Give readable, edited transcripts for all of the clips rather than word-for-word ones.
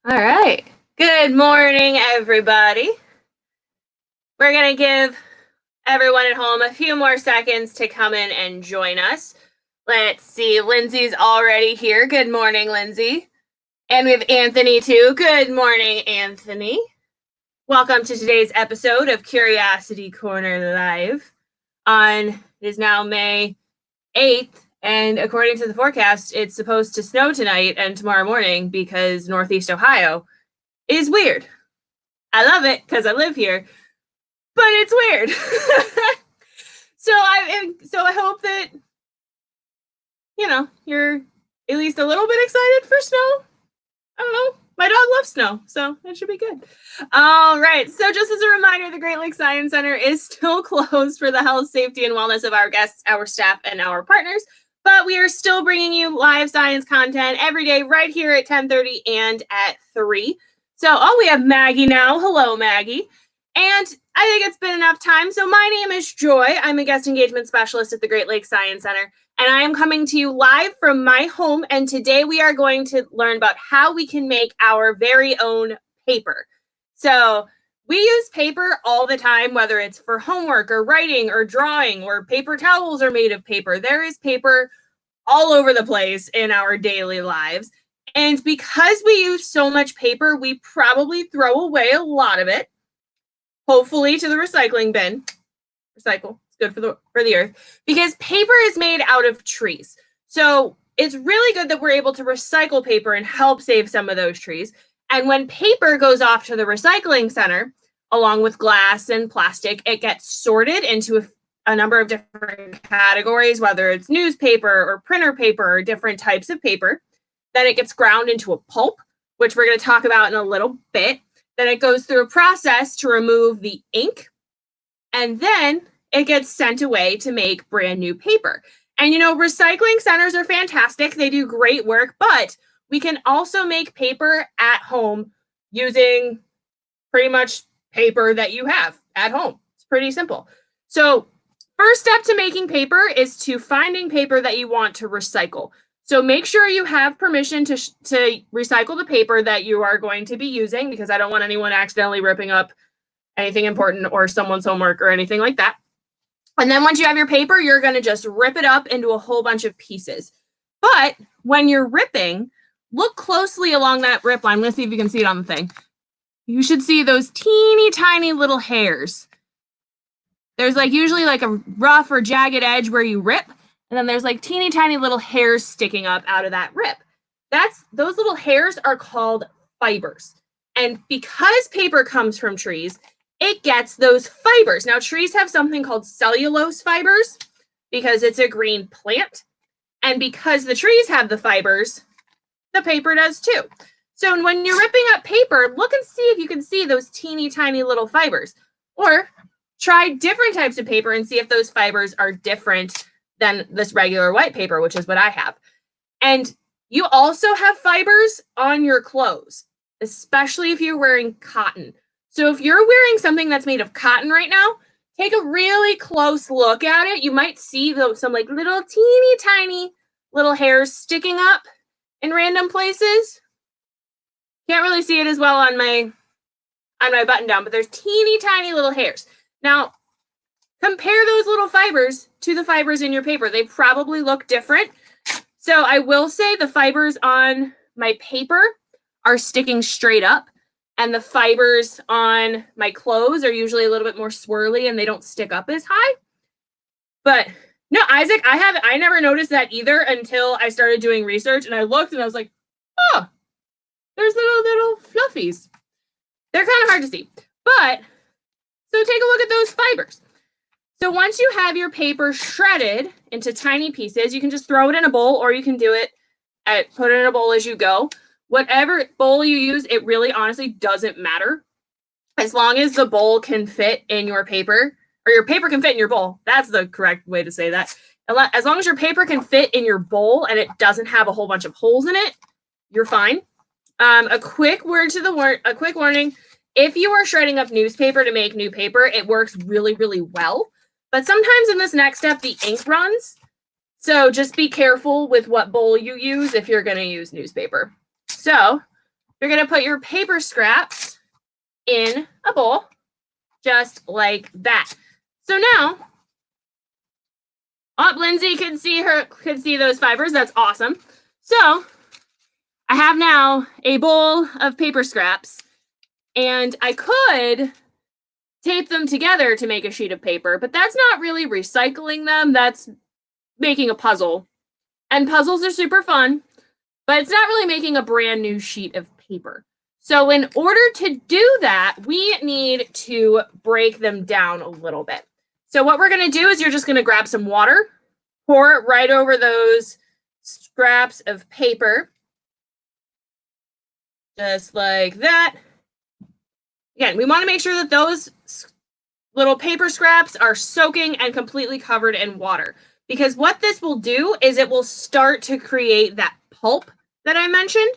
All right. Good morning, everybody. We're going to give everyone at home a few more seconds to come in and join us. Let's see. Lindsay's already here. Good morning, Lindsay. And we have Anthony, too. Good morning, Anthony. Welcome to today's episode of Curiosity Corner Live. It is now May 8th. And according to the forecast, it's supposed to snow tonight and tomorrow morning because Northeast Ohio is weird. I love it because I live here, but it's weird. So I hope that you're at least a little bit excited for snow. I don't know. My dog loves snow, so it should be good. All right. So just as a reminder, the Great Lakes Science Center is still closed for the health, safety, and wellness of our guests, our staff, and our partners. But we are still bringing you live science content every day right here at 10:30 and at 3. So, we have Maggie now. Hello, Maggie. And I think it's been enough time. So my name is Joy. I'm a guest engagement specialist at the Great Lakes Science Center. And I am coming to you live from my home. And today we are going to learn about how we can make our very own paper. So we use paper all the time, whether it's for homework or writing or drawing, or paper towels are made of paper. There is paper all over the place in our daily lives. And because we use so much paper, we probably throw away a lot of it, hopefully to the recycling bin. Recycle. It's good for the earth, because paper is made out of trees. So it's really good that we're able to recycle paper and help save some of those trees. And when paper goes off to the recycling center, along with glass and plastic, it gets sorted into a number of different categories, whether it's newspaper or printer paper or different types of paper. Then it gets ground into a pulp, which we're going to talk about in a little bit. Then it goes through a process to remove the ink, and then it gets sent away to make brand new paper. And recycling centers are fantastic. They do great work, but we can also make paper at home using pretty much paper that you have at home. It's pretty simple. So first step to making paper is to finding paper that you want to recycle. So make sure you have permission to recycle the paper that you are going to be using, because I don't want anyone accidentally ripping up anything important or someone's homework or anything like that. And then once you have your paper, you're going to just rip it up into a whole bunch of pieces. But when you're ripping, look closely along that rip line. Let's see if you can see it on the thing. You should see those teeny tiny little hairs. There's usually a rough or jagged edge where you rip, and then there's teeny tiny little hairs sticking up out of that rip. Those little hairs are called fibers. And because paper comes from trees, it gets those fibers. Now, trees have something called cellulose fibers because it's a green plant. And because the trees have the fibers, the paper does too. So when you're ripping up paper, look and see if you can see those teeny tiny little fibers. Or try different types of paper and see if those fibers are different than this regular white paper, which is what I have. And you also have fibers on your clothes, especially if you're wearing cotton. So if you're wearing something that's made of cotton right now, take a really close look at it. You might see some little teeny tiny little hairs sticking up in random places. Can't really see it as well on my button down, but there's teeny tiny little hairs. Now, compare those little fibers to the fibers in your paper. They probably look different. So I will say the fibers on my paper are sticking straight up, and the fibers on my clothes are usually a little bit more swirly and they don't stick up as high. But no, Isaac, I never noticed that either until I started doing research, and I looked and I was like, oh, there's little fluffies. They're kind of hard to see. But so take a look at those fibers. So once you have your paper shredded into tiny pieces, you can just throw it in a bowl, or you can do it put it in a bowl as you go. Whatever bowl you use, it really honestly doesn't matter. As long as the bowl can fit in your paper, or your paper can fit in your bowl. That's the correct way to say that. As long as your paper can fit in your bowl and it doesn't have a whole bunch of holes in it, you're fine. A quick warning. If you are shredding up newspaper to make new paper, it works really, really well. But sometimes in this next step, the ink runs. So just be careful with what bowl you use if you're going to use newspaper. So You're going to put your paper scraps in a bowl, just like that. So now, Lindsay could see those fibers. That's awesome. So I have now a bowl of paper scraps, and I could tape them together to make a sheet of paper, but that's not really recycling them. That's making a puzzle. And puzzles are super fun, but it's not really making a brand new sheet of paper. So in order to do that, we need to break them down a little bit. So what we're going to do is you're just going to grab some water, pour it right over those scraps of paper, just like that. Again, we want to make sure that those little paper scraps are soaking and completely covered in water, because what this will do is it will start to create that pulp that I mentioned.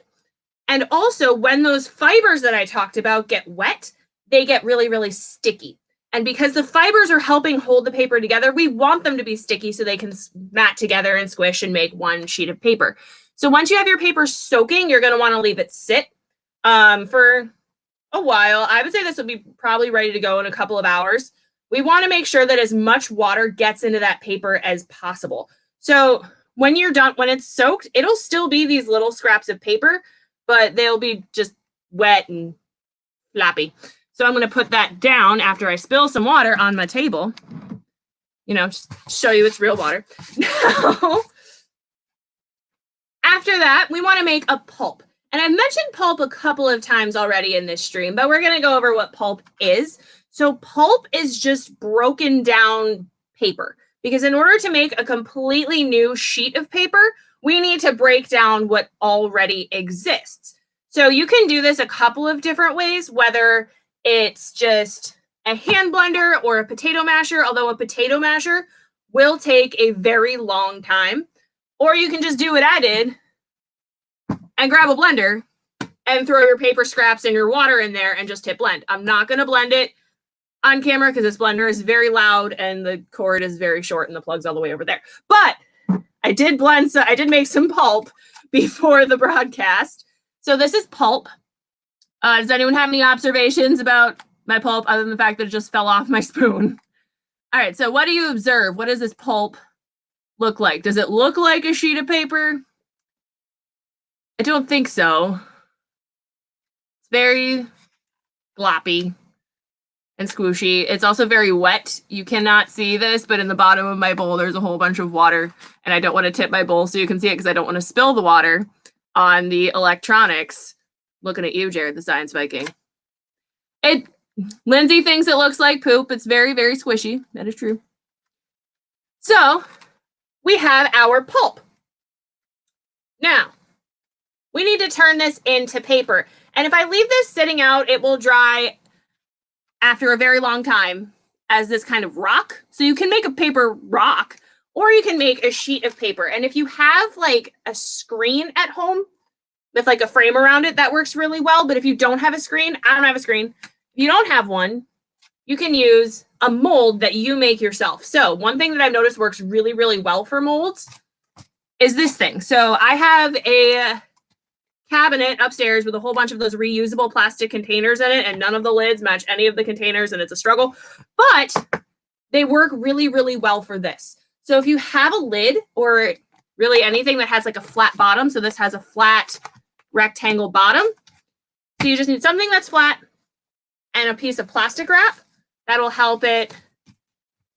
And also, when those fibers that I talked about get wet, they get really, really sticky. And because the fibers are helping hold the paper together, we want them to be sticky so they can mat together and squish and make one sheet of paper. So once you have your paper soaking, you're going to want to leave it sit for a while. I would say this will be probably ready to go in a couple of hours. We want to make sure that as much water gets into that paper as possible. So when you're done, when it's soaked, it'll still be these little scraps of paper, but they'll be just wet and floppy. So I'm going to put that down after I spill some water on my table. You know, just show you it's real water. Now, after that, we want to make a pulp. And I mentioned pulp a couple of times already in this stream, but we're going to go over what pulp is. So pulp is just broken down paper, because in order to make a completely new sheet of paper, we need to break down what already exists. So you can do this a couple of different ways, whether it's just a hand blender or a potato masher, although a potato masher will take a very long time. Or you can just do what I did and grab a blender and throw your paper scraps and your water in there and just hit blend. I'm not going to blend it on camera because this blender is very loud and the cord is very short and the plug's all the way over there. But I did blend, so I did make some pulp before the broadcast. So this is pulp. Does anyone have any observations about my pulp other than the fact that it just fell off my spoon? All right, so what do you observe? What does this pulp look like? Does it look like a sheet of paper? I don't think so. It's very gloppy and squishy. It's also very wet. You cannot see this, but in the bottom of my bowl, there's a whole bunch of water, and I don't want to tip my bowl so you can see it because I don't want to spill the water on the electronics. Looking at you, Jared, the Science Viking. Lindsay thinks it looks like poop. It's very, very squishy. That is true. So we have our pulp. Now, we need to turn this into paper. And if I leave this sitting out, it will dry after a very long time as this kind of rock. So you can make a paper rock, or you can make a sheet of paper. And if you have like a screen at home with like a frame around it, that works really well. But if you don't have a screen, I don't have a screen. If you don't have one, you can use a mold that you make yourself. So one thing that I've noticed works really, really well for molds is this thing. So I have a cabinet upstairs with a whole bunch of those reusable plastic containers in it, and none of the lids match any of the containers, and it's a struggle, but they work really, really well for this. So if you have a lid or really anything that has like a flat bottom, so this has a flat rectangle bottom, so you just need something that's flat and a piece of plastic wrap that'll help it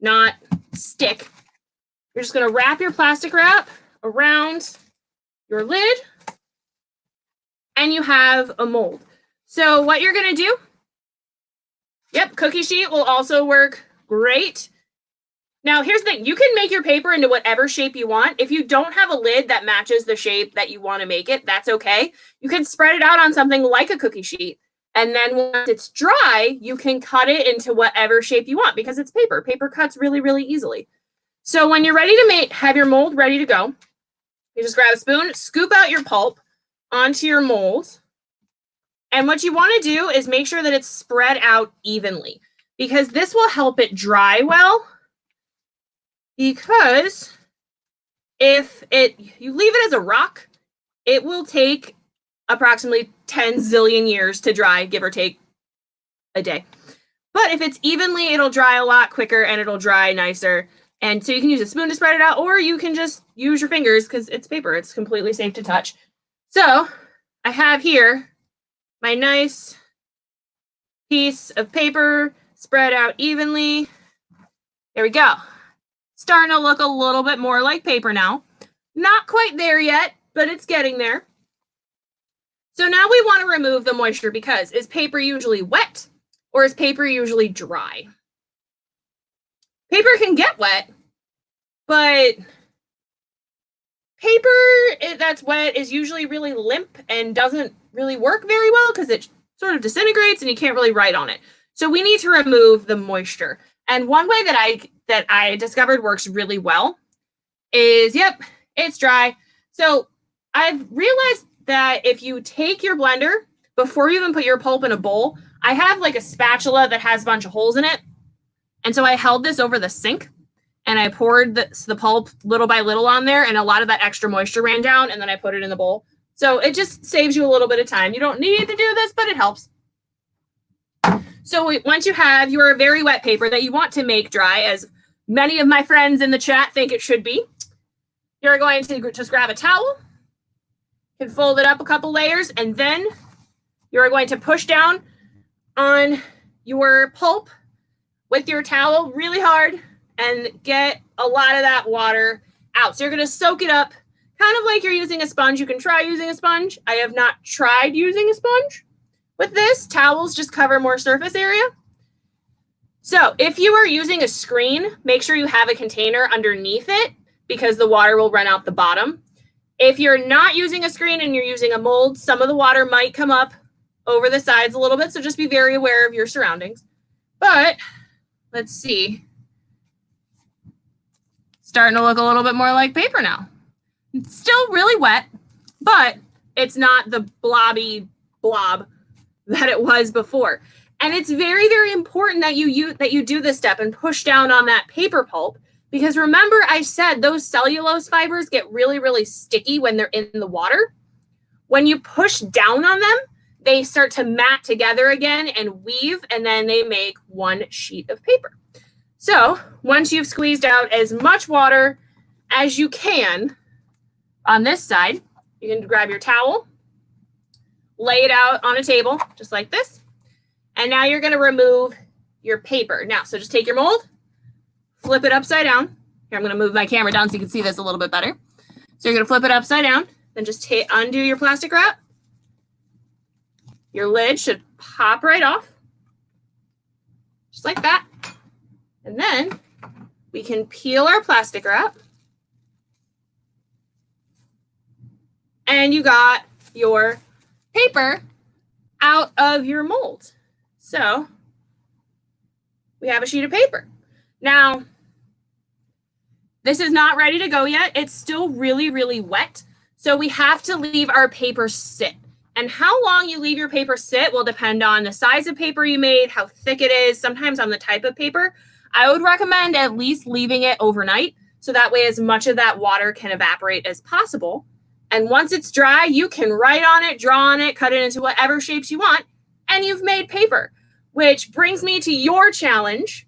not stick. You're just going to wrap your plastic wrap around your lid, and you have a mold. So what you're going to do, yep, cookie sheet will also work great. Now, here's the thing. You can make your paper into whatever shape you want. If you don't have a lid that matches the shape that you want to make it, that's okay. You can spread it out on something like a cookie sheet. And then once it's dry, you can cut it into whatever shape you want because it's paper. Paper cuts really, really easily. So when you're ready to have your mold ready to go, you just grab a spoon, scoop out your pulp onto your mold. And what you want to do is make sure that it's spread out evenly, because this will help it dry well. Because if you leave it as a rock, it will take approximately 10 zillion years to dry, give or take a day. But if it's evenly, it'll dry a lot quicker and it'll dry nicer. And so you can use a spoon to spread it out, or you can just use your fingers because it's paper. It's completely safe to touch. So I have here my nice piece of paper spread out evenly. There we go. Starting to look a little bit more like paper now. Not quite there yet, but it's getting there. So now we want to remove the moisture because is paper usually wet or is paper usually dry? Paper can get wet, but paper that's wet is usually really limp and doesn't really work very well because it sort of disintegrates and you can't really write on it. So we need to remove the moisture. And one way that I discovered works really well is, yep, it's dry. So I've realized that if you take your blender, before you even put your pulp in a bowl, I have like a spatula that has a bunch of holes in it. And so I held this over the sink and I poured the pulp little by little on there, and a lot of that extra moisture ran down, and then I put it in the bowl. So it just saves you a little bit of time. You don't need to do this, but it helps. So once you have your very wet paper that you want to make dry, as many of my friends in the chat think it should be, you're going to just grab a towel, you can fold it up a couple layers, and then you're going to push down on your pulp with your towel really hard and get a lot of that water out. So you're going to soak it up, kind of like you're using a sponge. You can try using a sponge. I have not tried using a sponge. With this, towels just cover more surface area. So if you are using a screen, make sure you have a container underneath it because the water will run out the bottom. If you're not using a screen and you're using a mold, some of the water might come up over the sides a little bit. So just be very aware of your surroundings. But let's see. Starting to look a little bit more like paper now. It's still really wet, but it's not the blobby blob that it was before. And it's very, very important that you do this step and push down on that paper pulp, because remember I said those cellulose fibers get really, really sticky when they're in the water. When you push down on them, they start to mat together again and weave, and then they make one sheet of paper. So once you've squeezed out as much water as you can on this side, you can grab your towel, lay it out on a table just like this. And now you're going to remove your paper. Now, so just take your mold, flip it upside down. Here, I'm going to move my camera down so you can see this a little bit better. So you're going to flip it upside down, then just undo your plastic wrap. Your lid should pop right off, just like that. And then we can peel our plastic wrap. And you got your paper out of your mold. So we have a sheet of paper. Now, this is not ready to go yet. It's still really, really wet. So we have to leave our paper sit. And how long you leave your paper sit will depend on the size of paper you made, how thick it is, sometimes on the type of paper. I would recommend at least leaving it overnight, so that way as much of that water can evaporate as possible. And once it's dry, you can write on it, draw on it, cut it into whatever shapes you want, and you've made paper, which brings me to your challenge.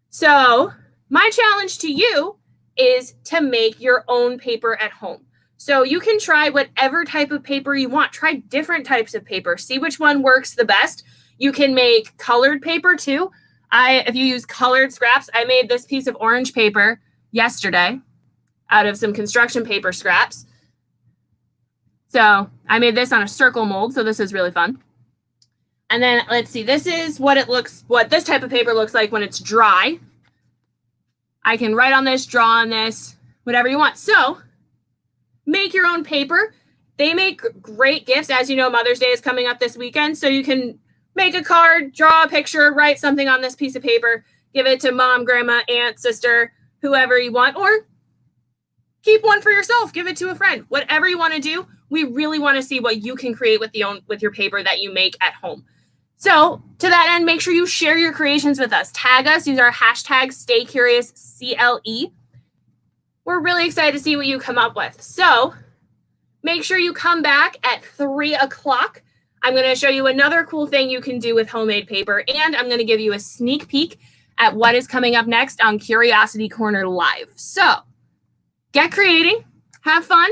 So my challenge to you is to make your own paper at home. So you can try whatever type of paper you want. Try different types of paper. See which one works the best. You can make colored paper too. If you use colored scraps, I made this piece of orange paper yesterday out of some construction paper scraps. So I made this on a circle mold, so this is really fun. And then let's see, this is what this type of paper looks like when it's dry. I can write on this, draw on this, whatever you want. So make your own paper. They make great gifts. As you know, Mother's Day is coming up this weekend, so you can make a card, draw a picture, write something on this piece of paper, give it to mom, grandma, aunt, sister, whoever you want, or keep one for yourself, give it to a friend. Whatever you want to do, we really want to see what you can create with your paper that you make at home. So to that end, make sure you share your creations with us. Tag us, use our hashtag StayCuriousCLE. We're really excited to see what you come up with. So make sure you come back at 3 o'clock. I'm going to show you another cool thing you can do with homemade paper, and I'm going to give you a sneak peek at what is coming up next on Curiosity Corner Live. So get creating, have fun,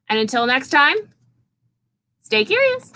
and until next time, stay curious.